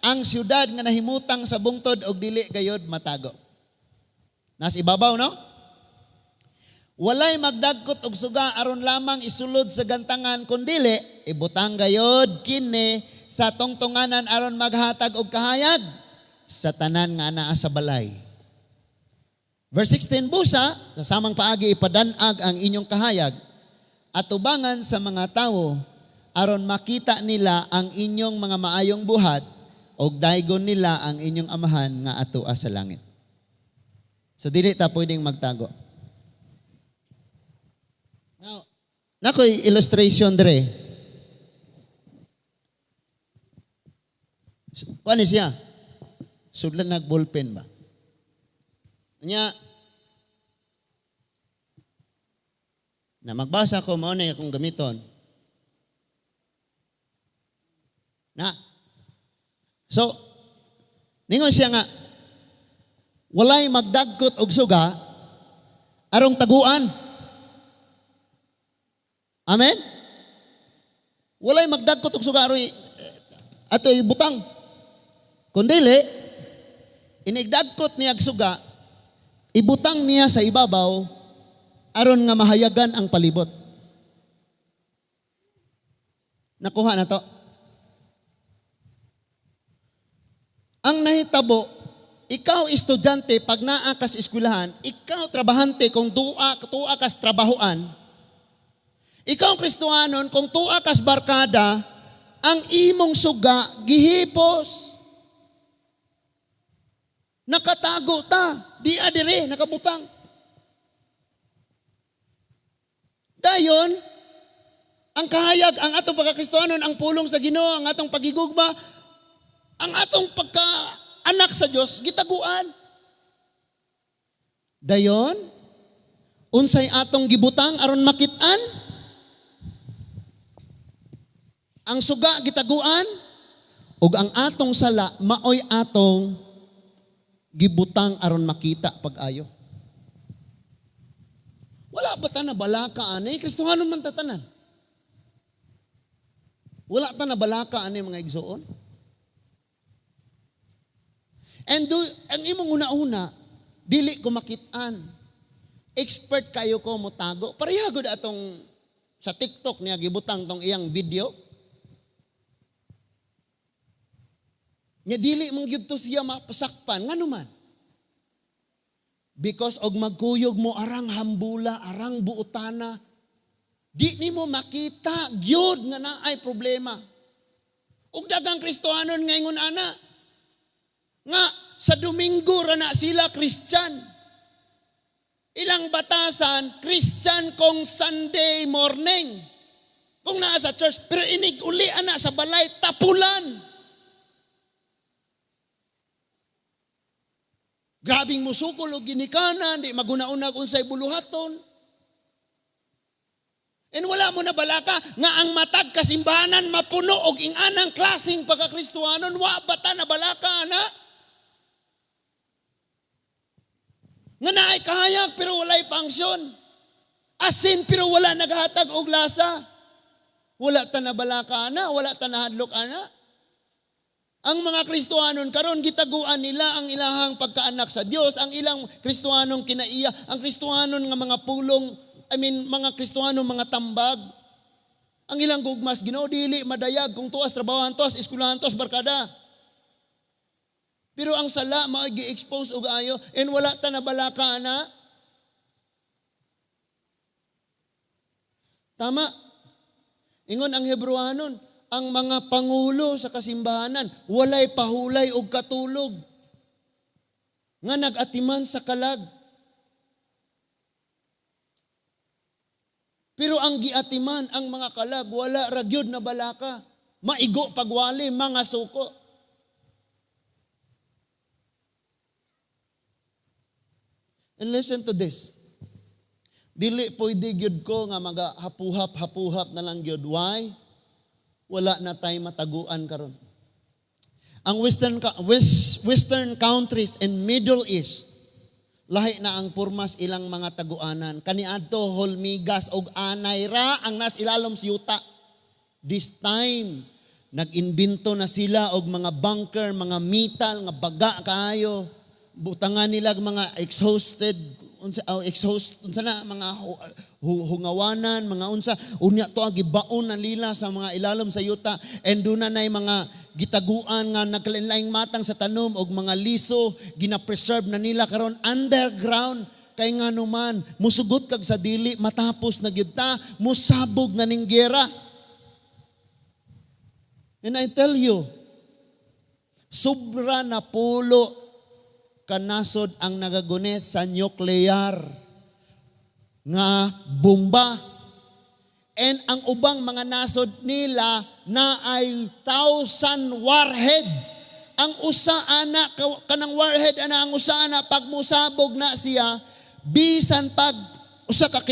ang siyudad nga nahimutang sa bungtod og dili gayod matago. Nas ibabaw, no? Walay magdagkot og suga aron lamang isulod sa gantangan kundili ibutang gayod kini sa tungtunganan aron maghatag og kahayag sa tanan nga anaa sa balay. Verse 16 busa, sa samang paagi ipadanag ang inyong kahayag at tubangan sa mga tawo aron makita nila ang inyong mga maayong buhat og daygon nila ang inyong amahan nga atua sa langit. So dili ta pwedeng magtago. Now, nakoy illustration dre. Paano siya? Sudlan nag-ballpen ba? Nya, na magbasa ko mao na akong gamiton. Na. So, ningon siya nga, walay magdagkot og suga arong taguan. Amen? Walay magdagkot og suga aroy ato ibutang. Kundili inigdagkot niya og suga, ibutang niya sa ibabaw aron nga mahayagan ang palibot. Nakuha na to. Ang nahitabo, ikaw estudyante pag naa ka sa eskwelahan, ikaw trabahante kung tuwa kas trabahoan, ikaw Kristohanon kung tuwa kas barkada, ang imong suga gihipos. Nakatago ta, di adire nakabutang. Dayon, ang kahayag, ang atong pagkakristohanon, ang pulong sa Ginoo, ang atong pagigugma, ang atong pagka-anak sa Dios gitaguan. Dayon, unsay atong gibutang aron makit-an? Ang suga gitaguan ug ang atong sala maoy atong gibutang aron makita pag-ayo. Wala ba ta na balaka ani? Kristohanon man tatanan. Wala ta na balaka ani mga igsoon. And ang imong una-una, dili ko makit-an. Expert kayo ko motago. Pareha gud atong sa TikTok niya gibutang tong iyang video. Nga dili mong gyud to siya mapasakpan ngano man. Because og magkuyog mo arang hambula, arang buutana, di nimo makita gyud nga naay problema. Ug daghang Kristohanon ngayon ana nga sa Domingo ra na sila Christian. Ilang batasan Christian kung Sunday morning. Kung naa sa church, pero inig uli ana sa balay tapulan. Grabing musukol o ginikanan, di maguna-unag unsay buluhaton. And wala mo na balaka nga ang matag kasimbahanan mapuno og inganang klaseng pagkakristohanon, wa bata na balaka na. Nga naay kahayag pero walay function. Asin pero wala naghatag og lasa. Wala ta na balaka na, wala ta na hadlok ana. Ang mga Kristohanon karon gitaguan nila ang ilahang pagkaanak sa Dios, ang ilang Kristohanong kinaiya, ang Kristohanon nga mga pulong, mga Kristohanong mga tambag. Ang ilang gugmas Ginoo dili madayag kung tuas trabahohan tuas eskwelahan tuas barkada. Pero ang sala mao gi-expose og ayo and wala ta na balaka na. Tama. Ingon ang Hebrewanon, ang mga pangulo sa kasimbahanan, walay pahulay og katulog. Nga nag-atiman sa kalag. Pero ang giatiman, ang mga kalag, wala ragyod na balaka. Maigo pagwali, mga suko. And listen to this. Dili pwede gyud ko nga magahapuhap-hapuhap na lang gyud. Why? Wala na tay mataguan karon. Ang western countries and Middle East, lahi na ang purmas ilang mga taguanan. Kaniadto holmigas og anay ra ang nas ilalom sa yuta. This time, nag-imbento na sila og mga bunker, mga metal, nga baga kaayo. Butangan nila mga unsa na mga hungawanan, mga unsa unya to ang gibaon na lila sa mga ilalom sa yuta, and duna nay mga gitaguan nga nagkalain-laing matang sa tanom og mga liso gina-preserve na nila karon underground. Kay nga naman musugot kag sa dili matapos na gyud ta, musabog na ning gera. And I tell you, sobra na pulo kanasod ang nagagunit sa nuclear nga bomba. And ang ubang mga nasod nila na ay 1,000 warheads. Ang usa ana kanang warhead ana ang usa ana pag musabog na siya, bisan pag usa ka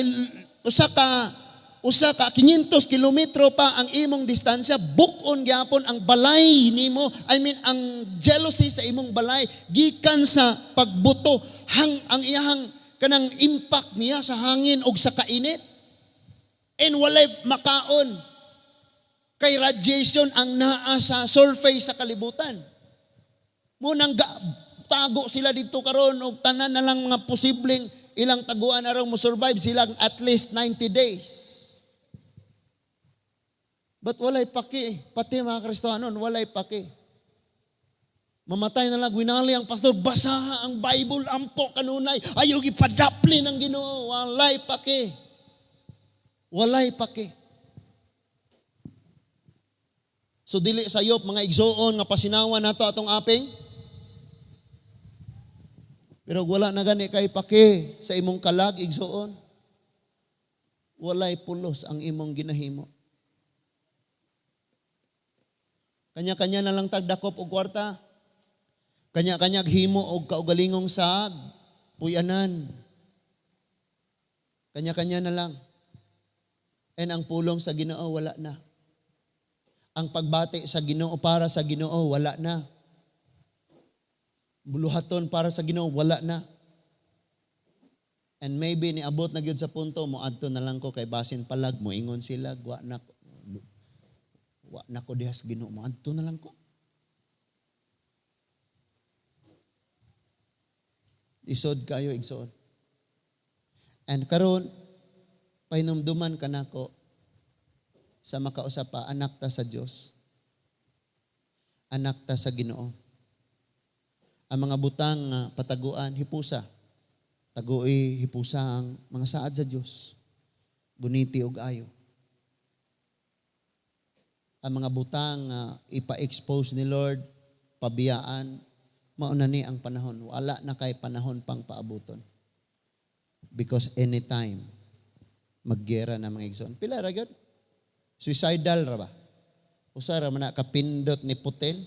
500 kilometro pa ang imong distansya, bukon gyapon ang balay nimo. I mean ang jealousy sa imong balay gikan sa pagbuto ang iyang kanang impact niya sa hangin og sa kainit. And walay makaon kay radiation ang naa sa surface sa kalibutan. Munang tago sila dito karon og tanan na lang mga posibleng ilang taguan na raw mo survive sila at least 90 days. But walay paki, pati mga Kristohanon, walay paki. Mamatay na lang, winali ang pastor, basaha ang Bible, ampo kanunay, ayaw ipadapli ng Ginoo, walay paki. Walay paki. So dili sayop mga igsoon nga pasinawan nato atong aping. Pero wala na gani kay paki sa imong kalag igsoon. Walay pulos ang imong ginahimo. Kanya-kanya na lang tagdakop og kwarta. Kanya-kanya himo og kaugalingong sa puyanan. Kanya-kanya na lang. And ang pulong sa Ginoo wala na. Ang pagbati sa Ginoo para sa Ginoo wala na. Buluhaton para sa Ginoo wala na. And maybe niabot na gyud sa punto mo adto na lang ko kay basin palag mo ingon sila wa na ko dihas Ginoo mo adto na lang ko. Isod kayo igsoon. And karon pahinumduman kanako sa makausap pa, anak ta sa Dios. Anak ta sa Ginoo. Ang mga butang pataguan hipusa. Tagoi hipusa ang mga saad sa Dios. Guniti og ayo. Ang mga butang ipa-expose ni Lord, pabiyaan, mauna ni ang panahon. Wala na kay panahon pang paabuton. Because anytime, maggera na mga igsoon. Pila ra gyud? Suicidal ra ba? Usa ra man na kapindot ni Putin?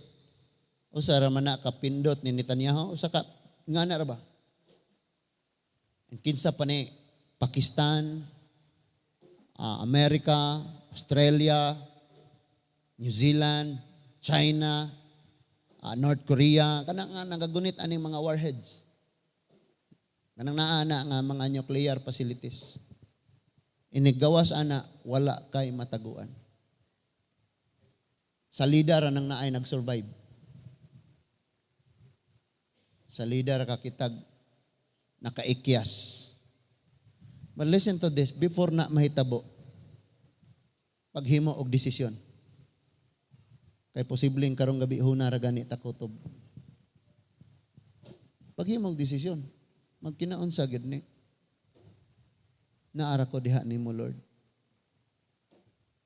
Usa ra man na kapindot ni Netanyahu? Usa ka ngana ra ba? Kinsa pa ni Pakistan, America, Australia, New Zealand, China, North Korea, kanang nga nagagunit aning mga warheads. Kanang naana nga mga nuclear facilities. Inigawas ana, wala kay mataguan. Sa lidar nang naay nag-survive. Sa lidar kakitag nakaikyas. But listen to this, before na mahitabo, paghimo og desisyon. Kay posibleng karong gabi huna ra gani ta kutob. Paghimo og desisyon, magkinaon sa gid ni naara ko diha nimo Lord.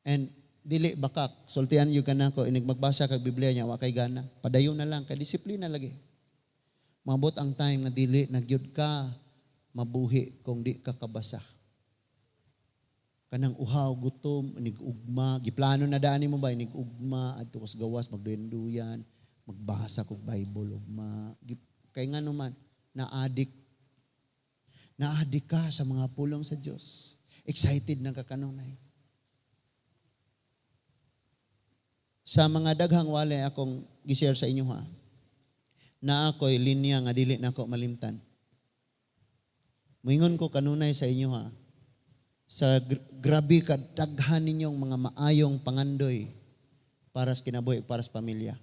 And dili bakak. Sultian yung ka na ko, inig magbasa kag Biblia niya, wa kay gana. Padayon na lang, kay disiplina lagi. Mabot ang time nga dili, nagyud ka, mabuhi kung di ka kabasa. Kanang uhaw, gutom, inig-ugma, giplano na daan mo ba, inig-ugma, at tukos gawas, magduyan-duyan, magbasa kog Bible, ugma. Kaya nga naman, na-addict ka sa mga pulong sa Diyos. Excited na ka kanunay. Sa mga daghang wale akong gi-share sa inyo ha, na ako'y linya nga dili na ako malimtan. Moingon ko kanunay sa inyo ha, sa grabe ka daghan ninyong mga maayong pangandoy para sa kinabuhi, para sa pamilya.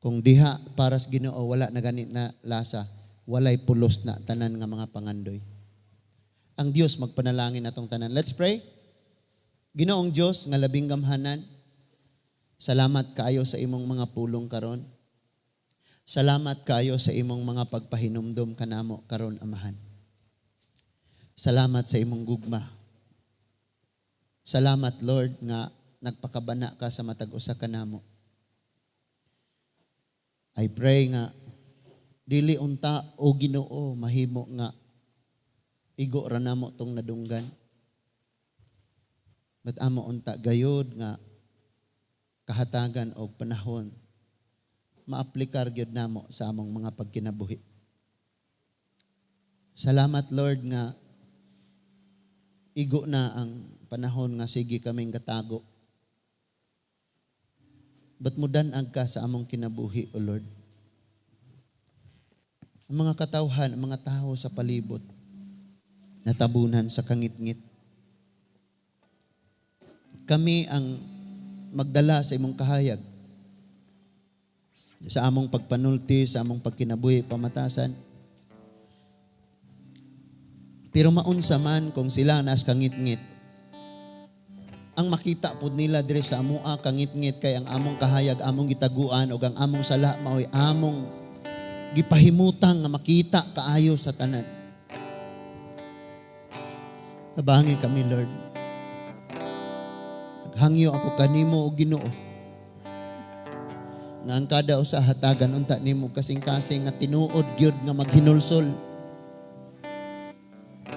Kung diha para sa Ginoo wala na gani na lasa, walay pulos na tanan nga mga pangandoy. Ang Dios magpanalangin atong tanan. Let's pray. Ginoong Dios nga labing gamhanan, salamat kaayo sa imong mga pulong karon. Salamat kaayo sa imong mga pagpahinumdom kanamo karon, Amahan. Salamat sa imong gugma. Salamat, Lord, nga nagpakabana ka sa matag usa kanamo. I pray nga dili unta o Ginoo mahimo nga igo ra namo tong nadunggan. But amo unta gayud nga kahatagan o panahon maaplikar gyud namo sa among mga pagkinabuhi. Salamat, Lord, nga igo na ang panahon nga sige kaming katago. Ba't mo danag ka sa among kinabuhi, O Lord? Ang mga katawhan, ang mga tao sa palibot, natabunan sa kangit-ngit. Kami ang magdala sa imong kahayag, sa among pagpanulti, sa among pagkinabuhi, pamatasan. Pero maunsa man kung sila nas kangit-ngit, ang makita pud nila dire sa amoa kangit-ngit kay ang among kahayag, among gitaguan o ang among sala maoy among gipahimutang nga makita kaayo sa tanan. Tabangi kami, Lord. Naghangyo ako kanimo o Ginoo nga ang kada usa hatagan unta nimo kasing-kasing nga tinuod gyud nga maghinulsol.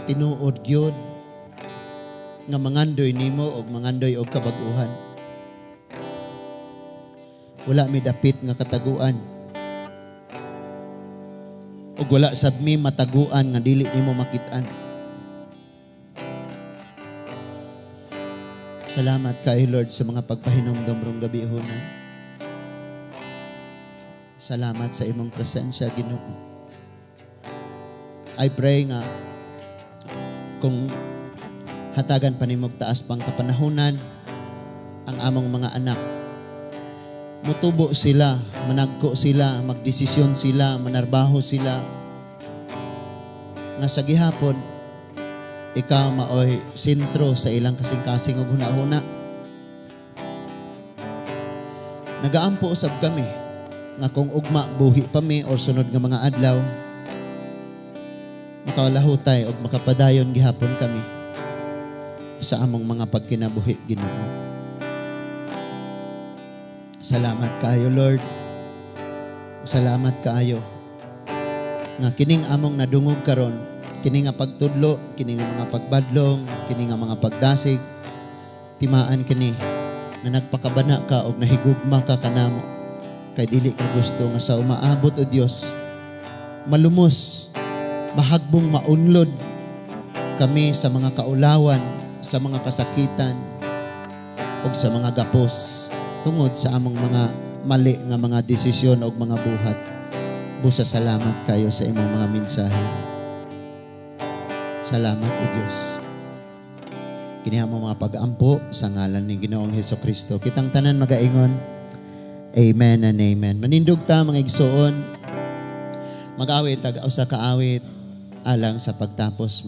Tinuod gyud nga mangandoy nimo og mangandoy og kabag-uhan. Wala mi dapit nga kataguan. Ug wala sab mi mataguan nga dili nimo makit-an. Salamat kay Lord sa mga pagpahinumdom rong gabi huna. Salamat sa imong presensya, Ginoo. I pray nga kung hatagan pa nimog taas pang kapanahunan ang among mga anak, mutubo sila, managko sila, magdesisyon sila, manarbaho sila, nga sa gihapon ikaw maoy sentro sa ilang kasing-kasing ug hunahuna. Nagaampo usab kami nga kung ugma buhi pa mi or sunod nga mga adlaw, makawalahutay og makapadayon gihapon kami sa among mga pagkinabuhi, Ginoo. Salamat kaayo, Lord. Salamat kaayo nga kining among nadungog karon, kini nga pagtudlo, kini nga mga pagbadlong, kini nga mga pagdasig, timaan kini nga nagpakabana ka og nahigugma ka kanamo. Kay dili ka gusto nga sa umaabot o Dios, malumos, mahagbong maunlod kami sa mga kaulawan, sa mga kasakitan, o sa mga gapos tungod sa among mga mali nga mga desisyon o mga buhat. Busa salamat kayo sa imong mga mensahe. Salamat o Diyos. Kiniha mo mga pag-ampo sa ngalan ni Ginoong Hesukristo. Kitang tanan magaingon. Amen and amen. Manindog ta mga igsoon. Mag-awit, tag-usa ka awit alang sa pagtapos